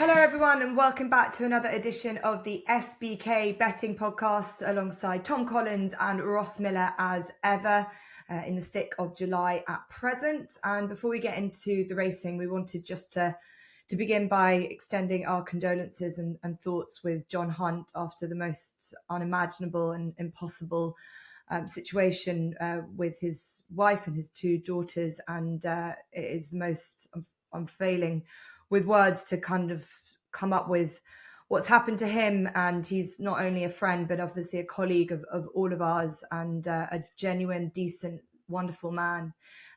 Hello everyone and welcome back to another edition of the SBK Betting Podcast alongside Tom Collins and Ross Miller as ever in the thick of July at present. And before we get into the racing, we wanted just to begin by extending our condolences and thoughts with John Hunt after the most unimaginable and impossible situation with his wife and his two daughters. And it is the most, I'm failing with words to kind of come up with what's happened to him. And he's not only a friend, but obviously a colleague of all of ours and a genuine, decent, wonderful man.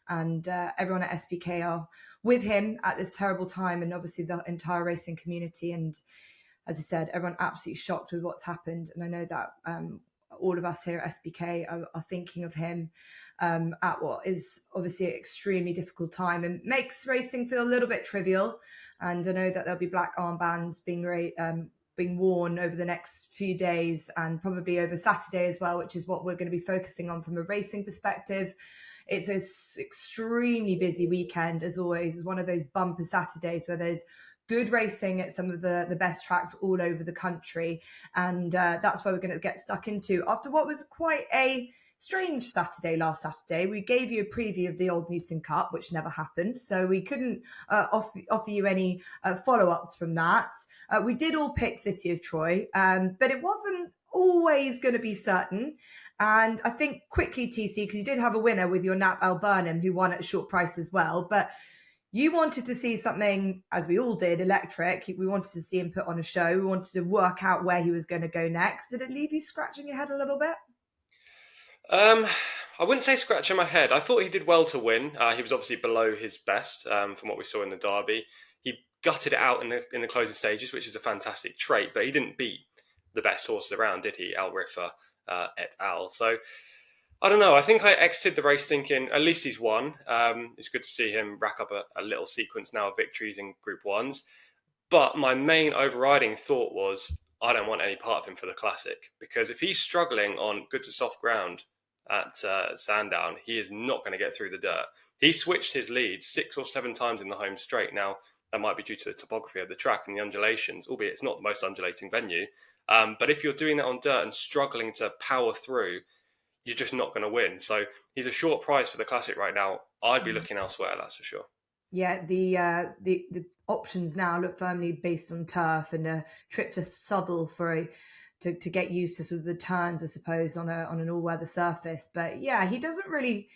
And everyone at SBK are with him at this terrible time, and obviously the entire racing community. And as I said, everyone absolutely shocked with what's happened. And I know that all of us here at SBK are thinking of him at what is obviously an extremely difficult time and makes racing feel a little bit trivial. And I know that there'll be black armbands being worn over the next few days and probably over Saturday as well, which is what we're going to be focusing on from a racing perspective. It's an extremely busy weekend, as always. It's one of those bumper Saturdays where there's good racing at some of the best tracks all over the country. And that's where we're going to get stuck into. After what was quite a strange Saturday last Saturday, we gave you a preview of the Old Newton Cup, which never happened. So we couldn't offer you any follow-ups from that. We did all pick City of Troy, but it wasn't always going to be certain. And I think quickly, TC, because you did have a winner with your Nap Al Burnham, who won at a short price as well. But you wanted to see something, as we all did, electric. We wanted to see him put on a show. We wanted to work out where he was going to go next. Did it leave you scratching your head a little bit? I wouldn't say scratching my head. I thought he did well to win. He was obviously below his best from what we saw in the Derby. He gutted it out in the closing stages, which is a fantastic trait, but he didn't beat the best horses around, did he? Al Riffa et al. So I don't know. I think I exited the race thinking at least he's won. It's good to see him rack up a little sequence now of victories in Group 1s. But my main overriding thought was I don't want any part of him for the Classic, because if he's struggling on good to soft ground at Sandown, he is not going to get through the dirt. He switched his lead 6 or 7 times in the home straight. Now, that might be due to the topography of the track and the undulations, albeit it's not the most undulating venue. But if you're doing that on dirt and struggling to power through, you're just not going to win. So he's a short price for the Classic right now. I'd be looking elsewhere, that's for sure. Yeah, the options now look firmly based on turf and a trip to Southall to get used to sort of the turns, I suppose, on an all-weather surface. But yeah, he doesn't really.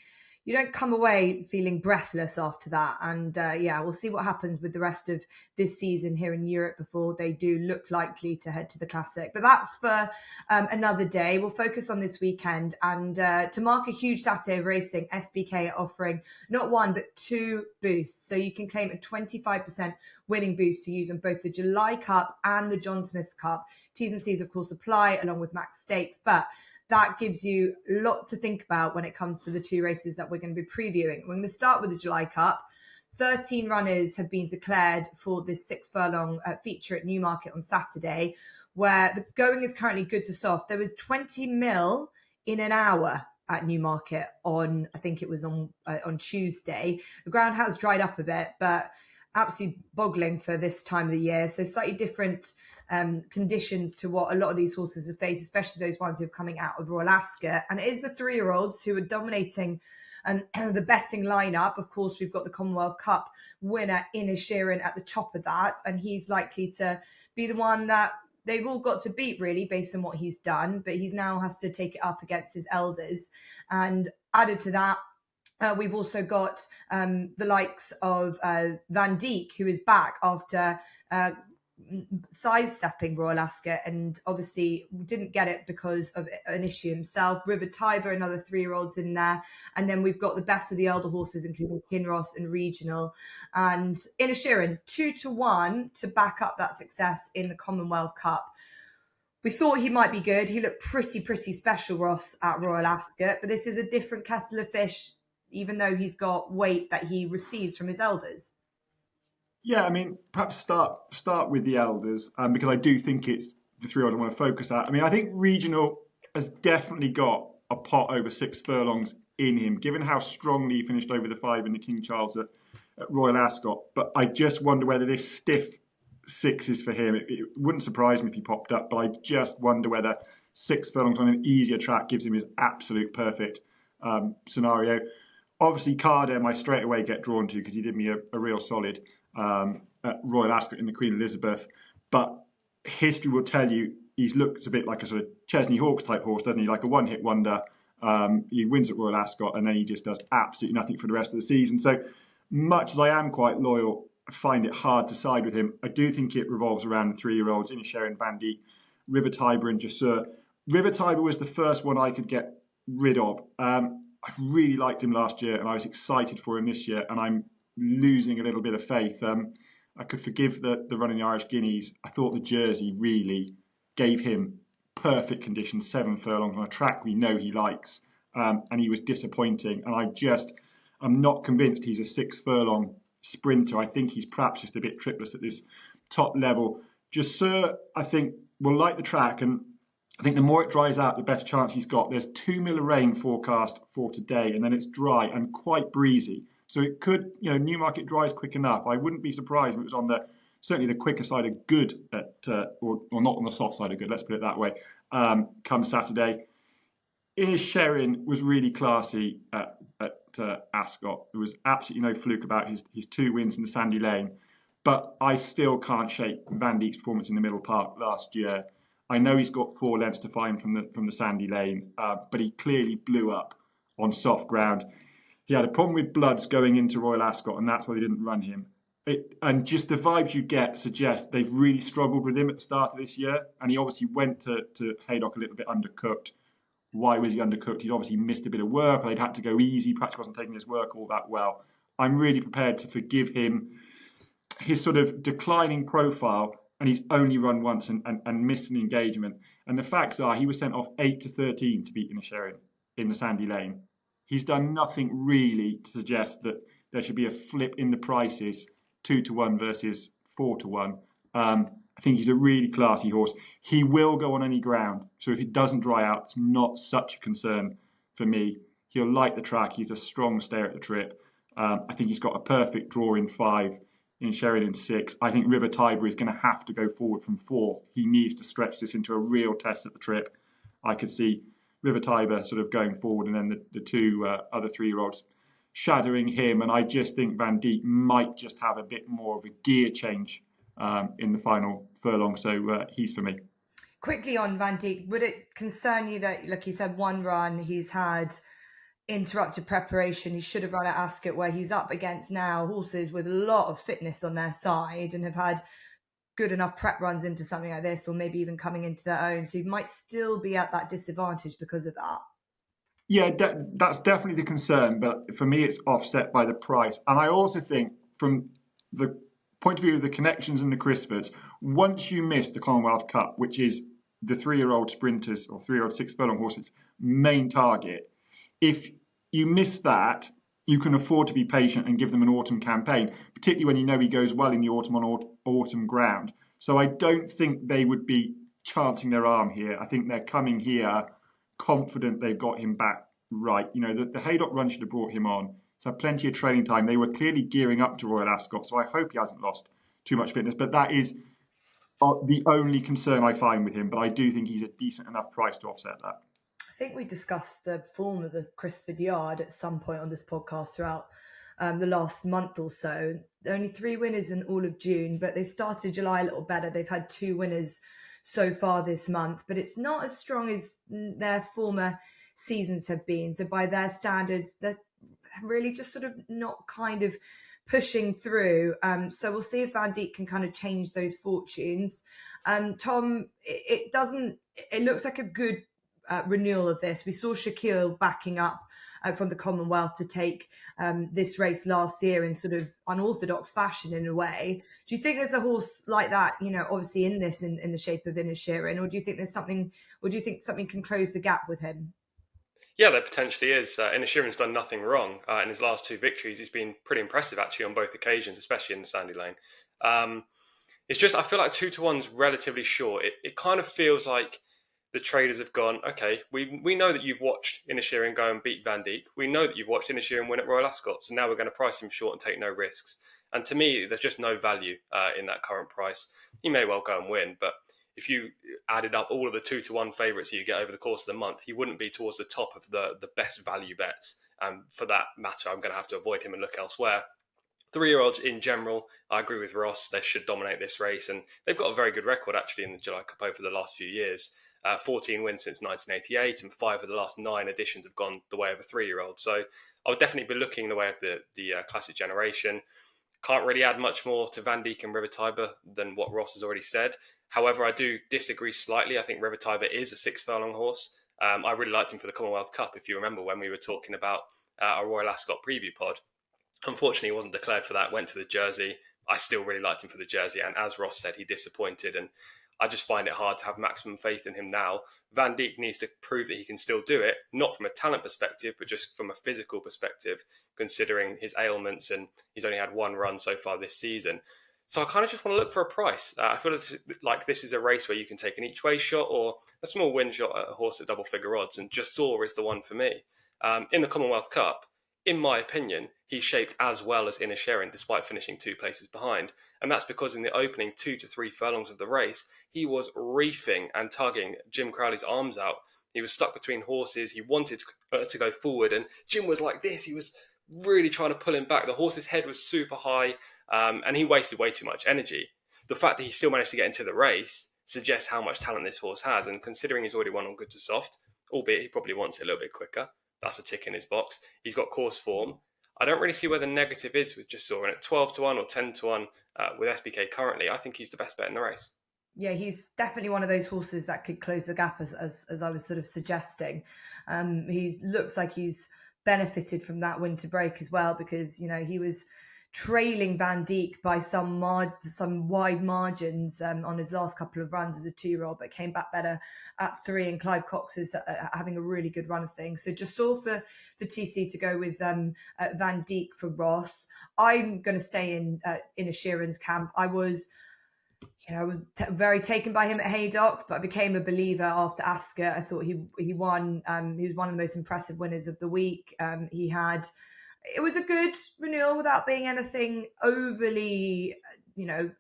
You don't come away feeling breathless after that. And we'll see what happens with the rest of this season here in Europe before they do look likely to head to the Classic. But that's for another day. We'll focus on this weekend. And to mark a huge Saturday of racing, SBK are offering not one, but 2 boosts. So you can claim a 25% winning boost to use on both the July Cup and the John Smith's Cup. T's and C's, of course, apply along with max stakes. But that gives you a lot to think about when it comes to the 2 races that we're going to be previewing. We're going to start with the July Cup. 13 runners have been declared for this 6 furlong feature at Newmarket on Saturday, where the going is currently good to soft. There was 20 mil in an hour at Newmarket on, I think it was on Tuesday. The ground has dried up a bit, but absolutely boggling for this time of the year. So slightly different conditions to what a lot of these horses have faced, especially those ones who are coming out of Royal Ascot. And it is the 3-year-olds who are dominating the betting lineup. Of course, we've got the Commonwealth Cup winner Innes Sheeran at the top of that, and he's likely to be the one that they've all got to beat, really, based on what he's done. But he now has to take it up against his elders. And added to that, we've also got the likes of Van Dijk, who is back after sidestepping Royal Ascot, and obviously didn't get it because of an issue himself. River Tiber, another 3-year-olds in there. And then we've got the best of the elder horses, including Kinross and Regional. And Innes Sheeran, 2-1 to back up that success in the Commonwealth Cup. We thought he might be good. He looked pretty special, Ross, at Royal Ascot. But this is a different kettle of fish, even though he's got weight that he receives from his elders. Yeah, I mean, perhaps start with the elders, because I do think it's the 3-year-old I want to focus at. I mean, I think Regional has definitely got a pot over 6 furlongs in him, given how strongly he finished over the 5 in the King Charles at Royal Ascot. But I just wonder whether this stiff sixes for him. It wouldn't surprise me if he popped up, but I just wonder whether 6 furlongs on an easier track gives him his absolute perfect scenario. Obviously, Cardem I straight away get drawn to because he did me a real solid at Royal Ascot in the Queen Elizabeth. But history will tell you he's looked a bit like a sort of Chesney Hawkes type horse, doesn't he? Like a one-hit wonder. He wins at Royal Ascot and then he just does absolutely nothing for the rest of the season. So much as I am quite loyal, I find it hard to side with him. I do think it revolves around the 3-year-olds, Inisherin, Van Dijk, River Tiber and Chasseur. River Tiber was the first one I could get rid of. I really liked him last year and I was excited for him this year, and I'm losing a little bit of faith. I could forgive the run in the Irish Guineas. I thought the Jersey really gave him perfect conditions, 7 furlongs on a track we know he likes, and he was disappointing. And I'm not convinced he's a 6 furlong sprinter. I think he's perhaps just a bit tripless at this top level. Chasseur, I think, will like the track, and I think the more it dries out, the better chance he's got. There's 2 mil of rain forecast for today, and then it's dry and quite breezy. So it could, Newmarket dries quick enough. I wouldn't be surprised if it was on certainly the quicker side of good or not on the soft side of good, let's put it that way, come Saturday. Inisherin was really classy at Ascot. There was absolutely no fluke about his 2 wins in the Sandy Lane. But I still can't shake Van Dijk's performance in the Middle Park last year. I know he's got 4 lengths to find from the Sandy Lane, but he clearly blew up on soft ground. He had a problem with bloods going into Royal Ascot, and that's why they didn't run him. And just the vibes you get suggest they've really struggled with him at the start of this year. And he obviously went to Haydock a little bit undercooked. Why was he undercooked? He'd obviously missed a bit of work, or they'd had to go easy. Perhaps he wasn't taking his work all that well. I'm really prepared to forgive him his sort of declining profile, and he's only run once and missed an engagement. And the facts are he was sent off 8-13 to beat Inisherin in the Sandy Lane. He's done nothing really to suggest that there should be a flip in the prices, 2-1 versus 4-1. I think he's a really classy horse. He will go on any ground. So if it doesn't dry out, it's not such a concern for me. He'll like the track. He's a strong stayer at the trip. I think he's got a perfect draw in 5, in Sheridan 6. I think River Tiber is going to have to go forward from 4. He needs to stretch this into a real test at the trip. I could see River Tiber sort of going forward and then the 2 other 3-year-olds shadowing him. And I just think Van Dijk might just have a bit more of a gear change in the final furlong. So he's for me. Quickly on Van Dijk, would it concern you that, like you said, 1 run, he's had interrupted preparation? He should have run at Ascot, where he's up against now horses with a lot of fitness on their side and have had good enough prep runs into something like this, or maybe even coming into their own. So he might still be at that disadvantage because of that. Yeah, that's definitely the concern. But for me, it's offset by the price. And I also think from the point of view of the connections and the Crisfords, once you miss the Commonwealth Cup, which is the 3-year-old sprinters or 3-year-old 6 furlong horses' main target, if you miss that, you can afford to be patient and give them an autumn campaign, particularly when you know he goes well in the autumn on autumn ground. So I don't think they would be chancing their arm here. I think they're coming here confident they've got him back right. The Haydock run should have brought him on. So plenty of training time. They were clearly gearing up to Royal Ascot, so I hope he hasn't lost too much fitness. But that is the only concern I find with him. But I do think he's a decent enough price to offset that. I think we discussed the form of the Crisford Yard at some point on this podcast throughout the last month or so. There are only 3 winners in all of June, but they've started July a little better. They've had 2 winners so far this month, but it's not as strong as their former seasons have been. So by their standards, they're really just sort of not kind of pushing through. So we'll see if Van Dijk can kind of change those fortunes. Tom, it looks like a good renewal of this. We saw Shaquille backing up from the Commonwealth to take this race last year in sort of unorthodox fashion in a way. Do you think there's a horse like that, obviously in the shape of Inisherin, or do you think there's something, or do you think something can close the gap with him? Yeah, there potentially is. Inisherin's done nothing wrong in his last 2 victories. He's been pretty impressive actually on both occasions, especially in the Sandy Lane. It's just I feel like 2-1's relatively short. It kind of feels like the traders have gone, okay, we know that you've watched Inisherin go and beat Van Dijk. We know that you've watched Inisherin win at Royal Ascot. So now we're going to price him short and take no risks. And to me, there's just no value in that current price. He may well go and win, but if you added up all of the 2-1 favourites you get over the course of the month, he wouldn't be towards the top of the best value bets. And for that matter, I'm going to have to avoid him and look elsewhere. 3-year-olds in general, I agree with Ross. They should dominate this race, and they've got a very good record actually in the July Cup over the last few years. 14 wins since 1988, and 5 of the last 9 editions have gone the way of a 3-year-old. So I would definitely be looking the way of the classic generation. Can't really add much more to Van Dijk and River Tiber than what Ross has already said. However, I do disagree slightly. I think River Tiber is a 6-furlong horse. I really liked him for the Commonwealth Cup, if you remember when we were talking about our Royal Ascot preview pod. Unfortunately, he wasn't declared for that, went to the Jersey. I still really liked him for the Jersey, and as Ross said, he disappointed, and I just find it hard to have maximum faith in him now. Van Dijk needs to prove that he can still do it, not from a talent perspective, but just from a physical perspective, considering his ailments, and he's only had 1 run so far this season. So I kind of just want to look for a price. I feel like this is a race where you can take an each-way shot or a small win shot at a horse at double-figure odds, and Jasor is the one for me. In the Commonwealth Cup, in my opinion, he's shaped as well as Inisherin, despite finishing 2 places behind. And that's because in the opening 2 to 3 furlongs of the race, he was reefing and tugging Jim Crowley's arms out. He was stuck between horses. He wanted to go forward, and Jim was like this. He was really trying to pull him back. The horse's head was super high, and he wasted way too much energy. The fact that he still managed to get into the race suggests how much talent this horse has. And considering he's already won on good to soft, albeit he probably wants it a little bit quicker, that's a tick in his box. He's got course form. I don't really see where the negative is with Jasor. And at 12-1 or 10-1 with SBK currently, I think he's the best bet in the race. Yeah, he's definitely one of those horses that could close the gap, as I was sort of suggesting. He looks like he's benefited from that winter break as well, because, you know, he was trailing Van Dijk by some wide margins on his last couple of runs as a 2-year-old, but came back better at 3, and Clive Cox is having a really good run of things. So just saw for TC to go with Van Dijk for Ross. I'm going to stay in Inisherin's camp. I was very taken by him at Haydock, but I became a believer after Ascot. I thought he won. He was one of the most impressive winners of the week. It was a good renewal without being anything overly,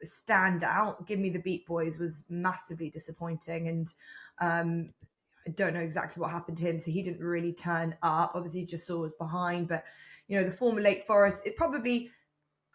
stand out. Give Me the Beat Boys was massively disappointing, and I don't know exactly what happened to him, so he didn't really turn up. Obviously, just saw was behind, but the former Lake Forest, it probably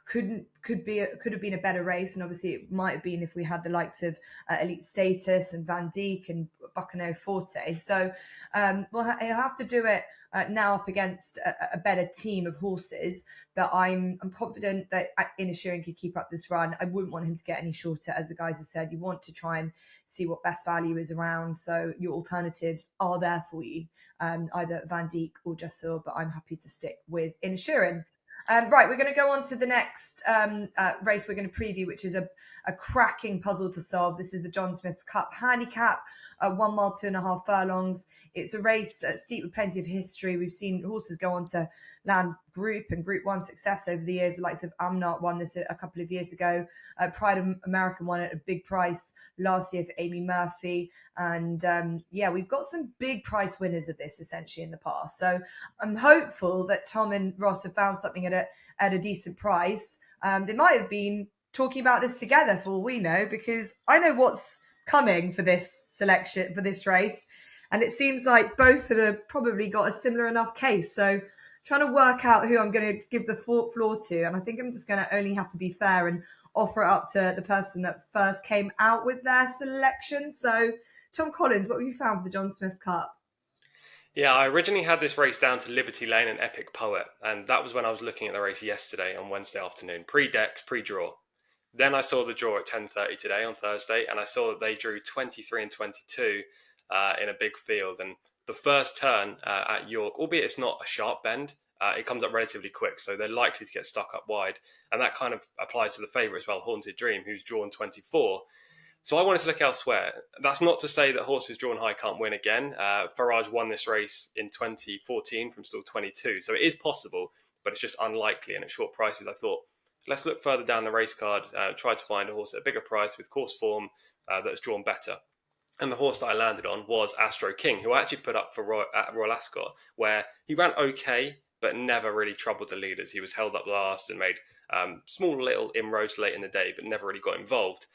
could have been a better race, and obviously it might have been if we had the likes of Elite Status and Van Dijk and Buccaneer Forte. So he'll have to do it now up against a better team of horses, but I'm confident that Inisherin could keep up this run. I wouldn't want him to get any shorter, as the guys have said. You want to try and see what best value is around, so your alternatives are there for you, either Van Dijk or Jasor, but I'm happy to stick with Inisherin. Right, we're going to go on to the next race we're going to preview, which is a cracking puzzle to solve. This is the John Smith's Cup Handicap, 1 mile, 2.5 furlongs. It's a race steeped with plenty of history. We've seen horses go on to land Group and Group 1 success over the years. The likes of Amnart won this a couple of years ago. Pride of America won at a big price last year for Amy Murphy. And we've got some big price winners of this essentially in the past. So I'm hopeful that Tom and Ross have found something at a decent price. They might have been talking about this together for all we know, because I know what's coming for this selection, for this race. And it seems like both have probably got a similar enough case. So trying to work out who I'm going to give the floor to. And I think I'm just going to only have to be fair and offer it up to the person that first came out with their selection. So Tom Collins, what have you found for the John Smith Cup? Yeah, I originally had this race down to Liberty Lane and Epic Poet, and that was when I was looking at the race yesterday on Wednesday afternoon, pre-decks, pre-draw. Then I saw the draw at 10:30 today on Thursday, and I saw that they drew 23 and 22 in a big field. And the first turn at York, albeit it's not a sharp bend, it comes up relatively quick, so they're likely to get stuck up wide. And that kind of applies to the favourite as well, Haunted Dream, who's drawn 24. So I wanted to look elsewhere. That's not to say that horses drawn high can't win again. Farage won this race in 2014 from stall 22. So it is possible, but it's just unlikely. And at short prices, I thought, let's look further down the race card, try to find a horse at a bigger price with course form that's drawn better. And the horse that I landed on was Astro King, who I actually put up for at Royal Ascot, where he ran okay, but never really troubled the leaders. He was held up last and made small little inroads late in the day, but never really got involved.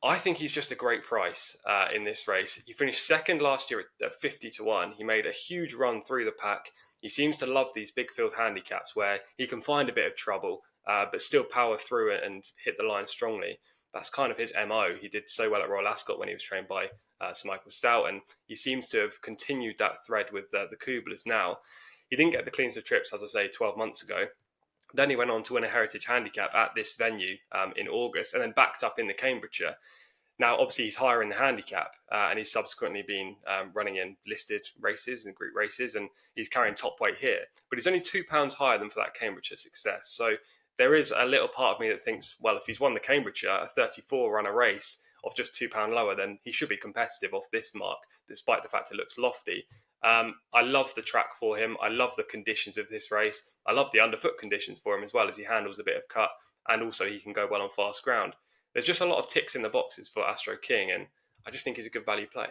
I think he's just a great price in this race. He finished second last year at 50-1. He made a huge run through the pack. He seems to love these big field handicaps where he can find a bit of trouble, but still power through it and hit the line strongly. That's kind of his MO. He did so well at Royal Ascot when he was trained by Sir Michael Stout, and he seems to have continued that thread with the Kublers now. He didn't get the cleans of trips, as I say, 12 months ago. Then he went on to win a Heritage Handicap at this venue in August, and then backed up in the Cambridgeshire. Now, obviously, he's higher in the handicap, and he's subsequently been running in listed races and group races, and he's carrying top weight here. But he's only £2 higher than for that Cambridgeshire success. So there is a little part of me that thinks, well, if he's won the Cambridgeshire, a 34 runner race of just £2 lower, then he should be competitive off this mark, despite the fact it looks lofty. I love the track for him. I love the conditions of this race. I love the underfoot conditions for him as well, as he handles a bit of cut, and also he can go well on fast ground. There's just a lot of ticks in the boxes for Astro King, and I just think he's a good value play.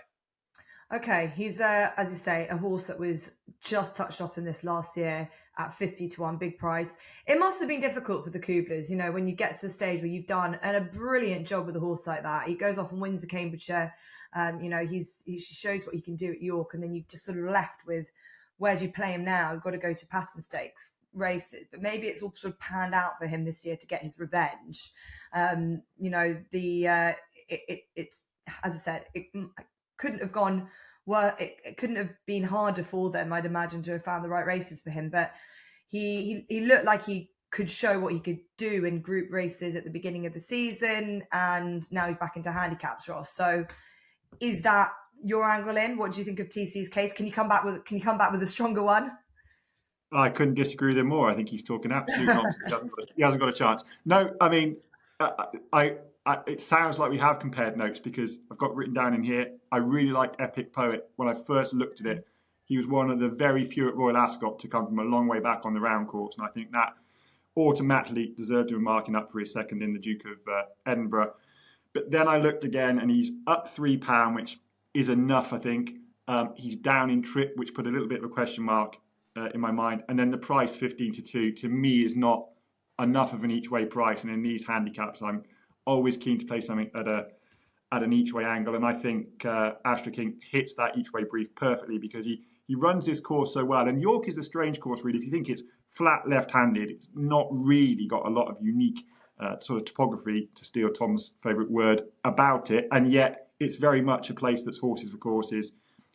Okay, he's, as you say, a horse that was just touched off in this last year at 50-1, big price. It must have been difficult for the Kublers, when you get to the stage where you've done a brilliant job with a horse like that. He goes off and wins the Cambridgeshire. He shows what he can do at York, and then you just sort of left with, where do you play him now? You've got to go to Pattern Stakes races, but maybe it's all sort of panned out for him this year to get his revenge. It's, as I said, it couldn't have gone well. It couldn't have been harder for them, I'd imagine, to have found the right races for him. But he looked like he could show what he could do in group races at the beginning of the season, and now he's back into handicaps, Ross. So is that your angle in? What do you think of TC's case? Can you come back with a stronger one? I couldn't disagree with him more. I think he's talking absolute nonsense. He hasn't got a chance. No, I mean, it sounds like we have compared notes, because I've got written down in here, I really liked Epic Poet. When I first looked at it, he was one of the very few at Royal Ascot to come from a long way back on the round course, and I think that automatically deserved him marking up for his second in the Duke of Edinburgh. But then I looked again, and he's up £3, which is enough, I think. He's down in trip, which put a little bit of a question mark in my mind. And then the price, 15-2, to me is not enough of an each-way price. And in these handicaps, I'm always keen to play something at an each-way angle. And I think Astro King hits that each-way brief perfectly, because he runs his course so well. And York is a strange course, really. If you think it's flat left-handed, it's not really got a lot of unique sort of topography, to steal Tom's favourite word, about it. And yet it's very much a place that's horses for courses.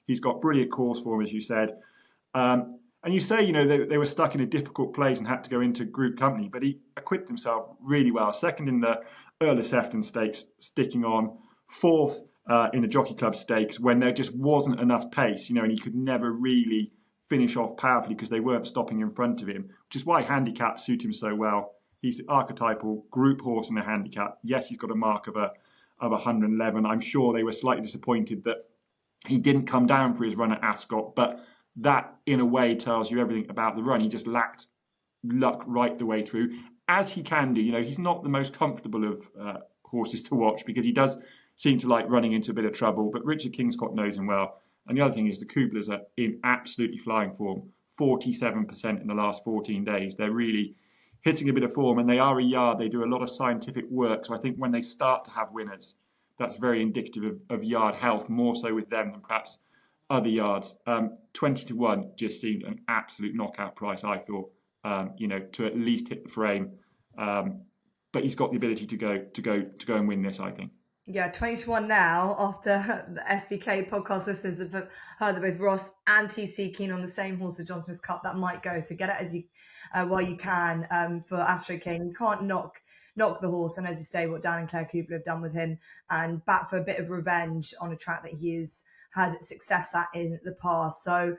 He's got brilliant course form, as you said. And you say, they were stuck in a difficult place and had to go into group company, but he acquitted himself really well. Second in the Earl of Sefton Stakes, sticking on. Fourth in the Jockey Club Stakes, when there just wasn't enough pace, and he could never really finish off powerfully because they weren't stopping in front of him, which is why handicaps suit him so well. He's the archetypal group horse in a handicap. Yes, he's got a mark of 111. I'm sure they were slightly disappointed that he didn't come down for his run at Ascot, but that, in a way, tells you everything about the run. He just lacked luck right the way through, as he can do. He's not the most comfortable of horses to watch, because he does seem to like running into a bit of trouble, but Richard Kingscott knows him well. And the other thing is the Kublers are in absolutely flying form, 47% in the last 14 days. They're really hitting a bit of form, and they are a yard. They do a lot of scientific work. So I think when they start to have winners, that's very indicative of yard health, more so with them than perhaps other yards. 20-1 just seemed an absolute knockout price, I thought, to at least hit the frame. But he's got the ability to go and win this, I think. Yeah, 20-1 now, after the SBK podcast listeners have heard that both Ross and TC keen on the same horse, the John Smith Cup. That might go. So get it as you while you can for Astro King. You can't knock the horse. And as you say, what Dan and Claire Kubler have done with him, and back for a bit of revenge on a track that he has had success at in the past. So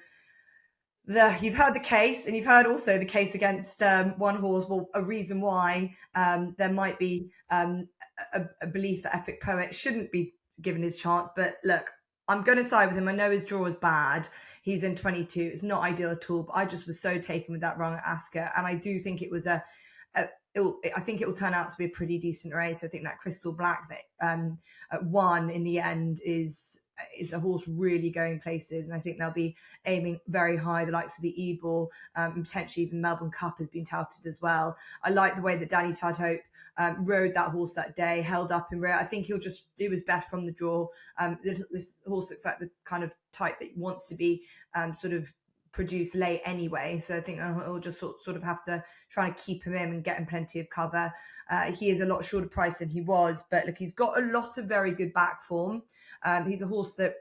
you've heard the case, and you've heard also the case against one horse. Well, a reason why there might be a belief that Epic Poet shouldn't be given his chance. But look, I'm going to side with him. I know his draw is bad. He's in 22. It's not ideal at all. But I just was so taken with that run at Ascot, and I do think it was I think it will turn out to be a pretty decent race. I think that Crystal Black that at 1 in the end is is a horse really going places, and I think they'll be aiming very high. The likes of the Ebor, and potentially even Melbourne Cup has been touted as well. I like the way that Danny Tudhope rode that horse that day, held up in rear. I think he'll just do his best from the draw. This horse looks like the kind of type that wants to be sort of produce late anyway, so I think he'll just sort of have to try and keep him in and get him plenty of cover. He is a lot shorter price than he was, but look, he's got a lot of very good back form. He's a horse that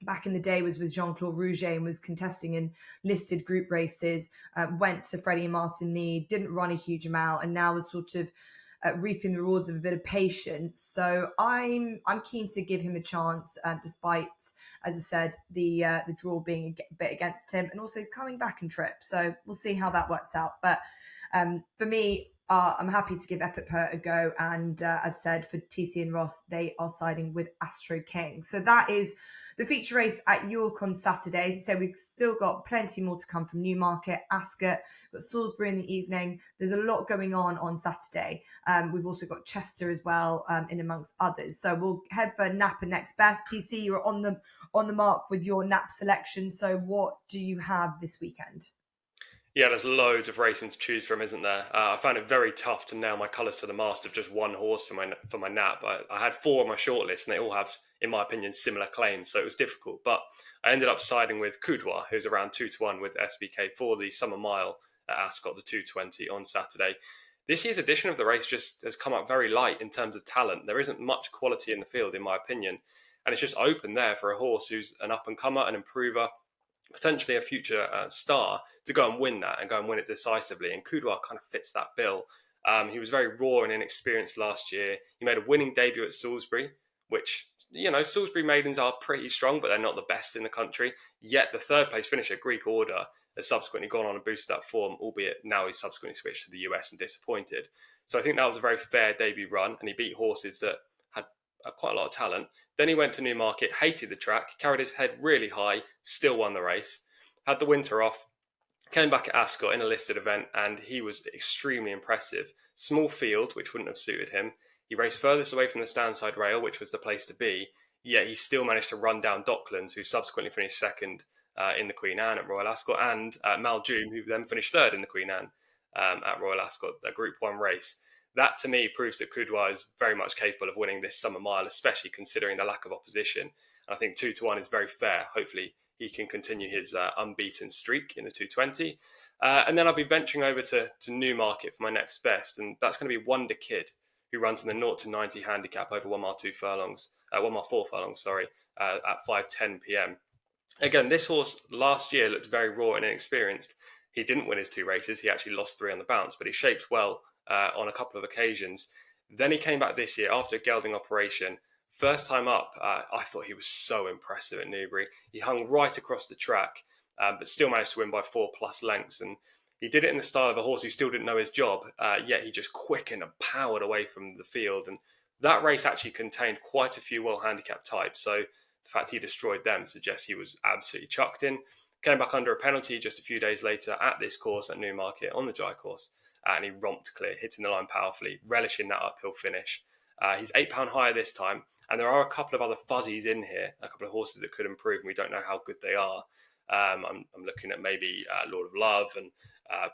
back in the day was with Jean-Claude Rouget and was contesting in listed group races, went to Freddie and Martin Lee, didn't run a huge amount, and now is sort of reaping the rewards of a bit of patience. So I'm keen to give him a chance, despite, as I said, the draw being a bit against him, and also he's coming back in trip. So we'll see how that works out. But for me, I'm happy to give Epic Poet a go. And as I said, for TC and Ross, they are siding with Astro King. So that is the feature race at York on Saturday. As I said, we've still got plenty more to come from Newmarket, Ascot, we've got Salisbury in the evening. There's a lot going on Saturday. We've also got Chester as well, in amongst others. So we'll head for Napa next best. TC, you're on the mark with your Nap selection. So what do you have this weekend? Yeah, there's loads of racing to choose from, isn't there? I found it very tough to nail my colours to the mast of just one horse for my nap. I had 4 on my shortlist, and they all have, in my opinion, similar claims, so it was difficult. But I ended up siding with Coudoir, who's around 2-1 with SBK for the Summer Mile at Ascot, the 220 on Saturday. This year's edition of the race just has come up very light in terms of talent. There isn't much quality in the field, in my opinion, and it's just open there for a horse who's an up-and-comer, an improver, potentially a future star, to go and win that and go and win it decisively. And Coudoir kind of fits that bill. He was very raw and inexperienced last year. He made a winning debut at Salisbury, which, Salisbury maidens are pretty strong, but they're not the best in the country. Yet the third place finish at Greek Order has subsequently gone on and boosted that form, albeit now he's subsequently switched to the US and disappointed. So I think that was a very fair debut run, and he beat horses that had quite a lot of talent. Then he went to Newmarket, hated the track, carried his head really high, still won the race, had the winter off, came back at Ascot in a listed event, and he was extremely impressive. Small field, which wouldn't have suited him. He raced furthest away from the standside rail, which was the place to be, yet he still managed to run down Docklands, who subsequently finished second in the Queen Anne at Royal Ascot, and Maljoom, who then finished third in the Queen Anne at Royal Ascot, a Group 1 race. That, to me, proves that Coudoir is very much capable of winning this Summer Mile, especially considering the lack of opposition. And I think 2-1 is very fair. Hopefully, he can continue his unbeaten streak in the 220. And then I'll be venturing over to Newmarket for my next best, and that's going to be Wonder Kid, who runs in the 0-90 handicap over 1 mile 4 furlongs, at 5:10 p.m. Again, this horse last year looked very raw and inexperienced. He didn't win his 2 races. He actually lost 3 on the bounce, but he shaped well on a couple of occasions. Then he came back this year after a gelding operation. First time up, I thought he was so impressive at Newbury. He hung right across the track, but still managed to win by 4+ lengths. And he did it in the style of a horse who still didn't know his job, yet he just quickened and powered away from the field. And that race actually contained quite a few well-handicapped types. So the fact he destroyed them suggests he was absolutely chucked in. Came back under a penalty just a few days later at this course at Newmarket on the dry course. And he romped clear, hitting the line powerfully, relishing that uphill finish. He's £8 higher this time, and there are a couple of other fuzzies in here, a couple of horses that could improve, and we don't know how good they are. I'm looking at maybe Lord of Love, and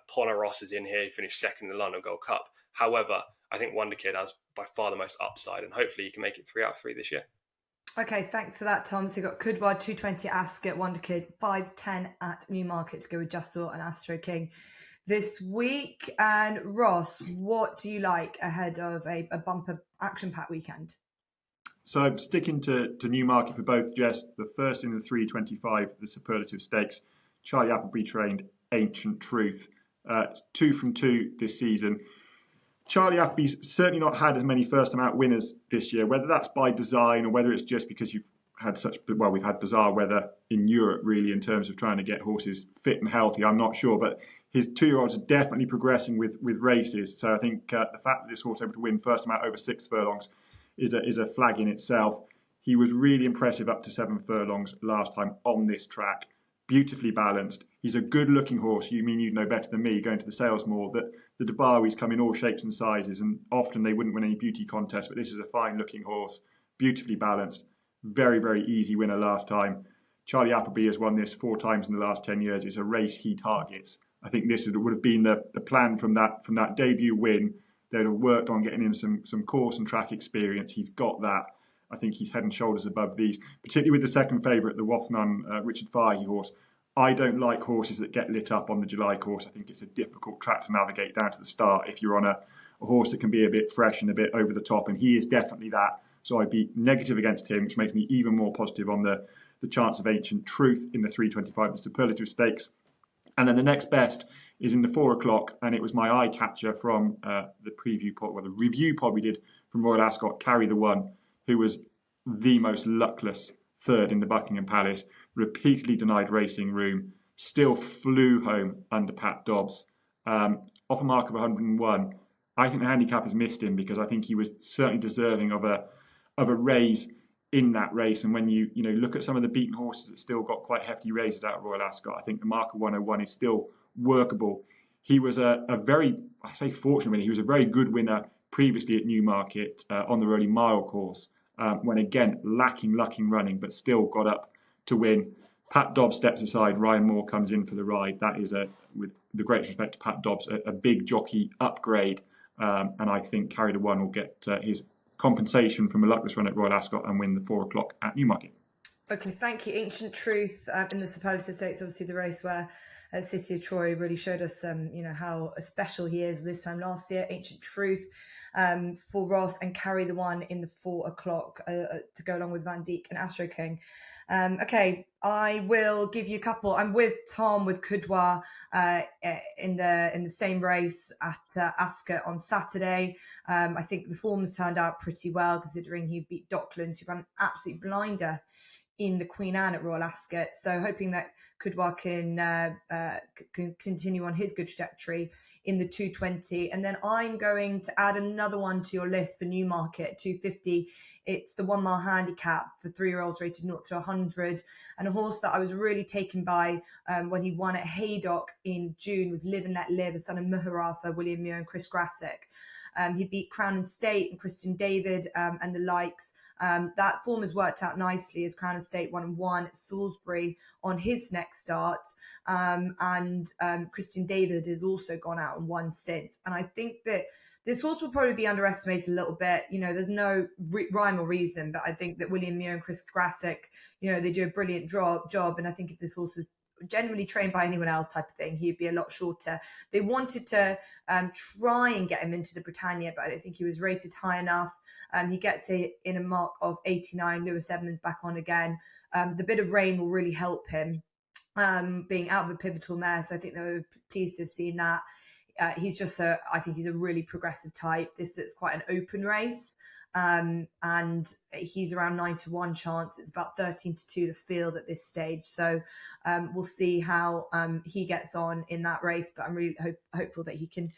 Ponaros is in here. He finished second in the London Gold Cup. However, I think Wonder Kid has by far the most upside, and hopefully he can make it 3 out of 3 this year. Okay, thanks for that, Tom. So you've got Coudoir, 220 Ascot, Wonder Kid, 5:10 at Newmarket to go with Jussel and Astro King this week. And Ross, what do you like ahead of a bumper action-packed weekend? So I'm sticking to Newmarket for both, Jess. The first in the 325, the Superlative Stakes. Charlie Appleby trained Ancient Truth. 2 from 2 this season. Charlie Appleby's certainly not had as many first-time out winners this year, whether that's by design or whether it's just because we've had bizarre weather in Europe, really, in terms of trying to get horses fit and healthy. I'm not sure, but his 2-year-olds are definitely progressing with races. So I think the fact that this horse was able to win first-time out over 6 furlongs is a flag in itself. He was really impressive up to 7 furlongs last time on this track. Beautifully balanced. He's a good-looking horse. You mean you'd know better than me going to the Salesmoor that the Debawis come in all shapes and sizes, and often they wouldn't win any beauty contests, but this is a fine-looking horse, beautifully balanced. Very, very easy winner last time. Charlie Appleby has won this 4 times in the last 10 years. It's a race he targets. I think this would have been the plan from that debut win. They'd have worked on getting him some course and track experience. He's got that. I think he's head and shoulders above these, particularly with the second favourite, the Wathnon Richard Fahey horse. I don't like horses that get lit up on the July course. I think it's a difficult track to navigate down to the start if you're on a horse that can be a bit fresh and a bit over the top, and he is definitely that. So I'd be negative against him, which makes me even more positive on the chance of Ancient Truth in the 325, the Superlative Stakes. And then the next best is in the 4 o'clock, and it was my eye catcher from the review pod we did from Royal Ascot, Carry the One, who was the most luckless third in the Buckingham Palace, repeatedly denied racing room, still flew home under Pat Dobbs. Off a mark of 101, I think the handicap has missed him because I think he was certainly deserving of a raise in that race. And when you look at some of the beaten horses that still got quite hefty raises out of Royal Ascot, I think the mark of 101 is still workable. He was a very, I say fortunate winner, he was a very good winner previously at Newmarket on the early mile course, when again lacking luck in running, but still got up to win. Pat Dobbs steps aside, Ryan Moore comes in for the ride. That is, with the greatest respect to Pat Dobbs, a big jockey upgrade. And I think Carry the One will get his compensation from a luckless run at Royal Ascot and win the 4 o'clock at Newmarket. Okay, thank you. Ancient Truth in the Superlative Stakes, obviously the race where City of Troy really showed us, how special he is this time last year. Ancient Truth for Ross, and Carry the One in the 4 o'clock to go along with Van Dijk and Astro King. Okay, I will give you a couple. I'm with Tom with Kudwa in the same race at Ascot on Saturday. I think the form's turned out pretty well considering he beat Docklands, who ran an absolute blinder in the Queen Anne at Royal Ascot. So hoping that Kudwa can continue on his good trajectory in the 220. And then I'm going to add another one to your list for Newmarket, 250. It's the 1 mile handicap for 3-year-olds rated 0 to 100. And a horse that I was really taken by when he won at Haydock in June was Live and Let Live, a son of Muharatha, William Muir and Chris Grassick. He beat Crown and State and Christian David and the likes. That form has worked out nicely as Crown and State 1-1 at Salisbury on his next start. And Christian David has also gone out and won since. And I think that this horse will probably be underestimated a little bit. There's no rhyme or reason, but I think that William Muir and Chris Grassick, they do a brilliant job. And I think if this horse was genuinely trained by anyone else type of thing, he'd be a lot shorter. They wanted to try and get him into the Britannia, but I don't think he was rated high enough. He gets it in a mark of 89. Lewis Edmonds back on again. The bit of rain will really help him being out of a pivotal mare. So I think they were pleased to have seen that. He's just I think he's a really progressive type. This is quite an open race. And he's around 9 to 1 chance. It's about 13 to 2 the field at this stage. So we'll see how he gets on in that race. But I'm really hopeful that he can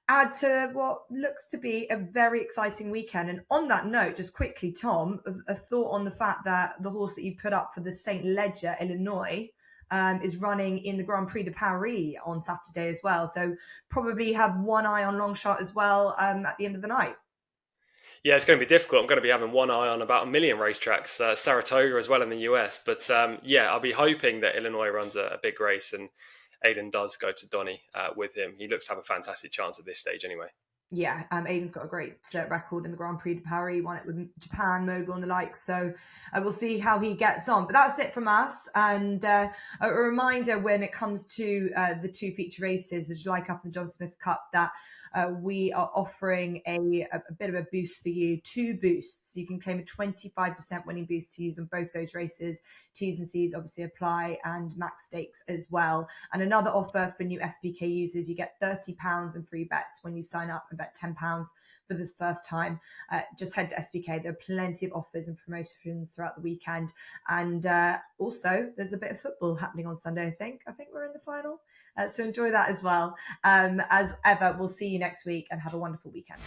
add to what looks to be a very exciting weekend. And on that note, just quickly, Tom, a thought on the fact that the horse that you put up for the St. Leger, Illinois, is running in the Grand Prix de Paris on Saturday as well. So probably have one eye on Longshot as well at the end of the night. Yeah, it's going to be difficult. I'm going to be having one eye on about 1 million racetracks, Saratoga as well in the US. But I'll be hoping that Illinois runs a big race and Aidan does go to Donny with him. He looks to have a fantastic chance at this stage anyway. Yeah, Aidan's got a great record in the Grand Prix de Paris. He won it with Japan, Mogul and the like. So we'll see how he gets on. But that's it from us. And a reminder when it comes to the 2 feature races, the July Cup and the John Smith Cup, that we are offering a bit of a boost for you, 2 boosts. So you can claim a 25% winning boost to use on both those races. T's and C's obviously apply, and max stakes as well. And another offer for new SBK users, you get £30 in free bets when you sign up and bet £10 for this first time. Just head to SBK. There are plenty of offers and promotions throughout the weekend. And also, there's a bit of football happening on Sunday, I think. We're in the final. So enjoy that as well. As ever, we'll see you next week and have a wonderful weekend.